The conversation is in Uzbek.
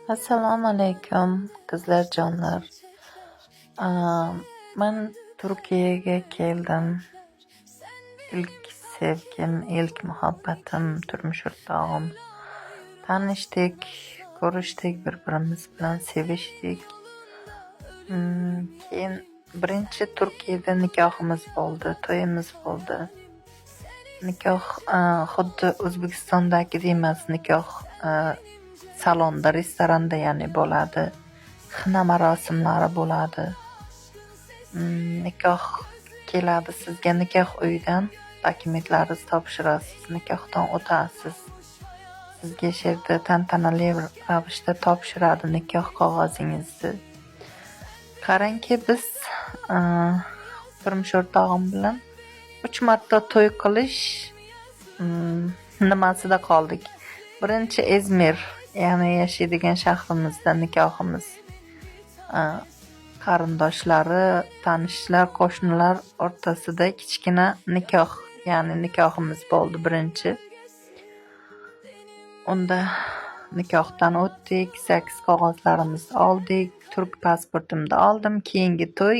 Assalomu alaykum qizlarjonlar. Men Turkiyaga keldim. İlk sevgim, ilk muhabbatim, turmush o'rtog'im. Tanishdik, ko'rishdik, bir-birimiz bilan sevishdik. Keyin birinchi Turkiyada nikohimiz bo'ldi, to'yimiz bo'ldi. Nikoh xuddi O'zbekistondagidek emas, nikoh salonda, restoranda ya'ni bo'ladi. Xina marosimlari bo'ladi. Nikoh keladi sizga nikoh uyidan dokumentlaringizni topshirasiz, nikohdan o'tasiz. Sizga shu yerda tantanali ravishda topshiradi nikoh qog'ozingizni. Qarangki, biz turmush o'rtog'im bilan 3 marta to'y qilish nimasida qoldik. Birinchi Izmir, ya'ni yashaydigan shahrimizda nikohimiz. Qarindoshlari, tanishlar, qo'shnilar o'rtasida kichkina nikoh, ya'ni nikohimiz bo'ldi birinchi. Unda nikohdan o'tdik, 8 qog'ozlarimizni oldik, turk pasportimni oldim. Keyingi to'y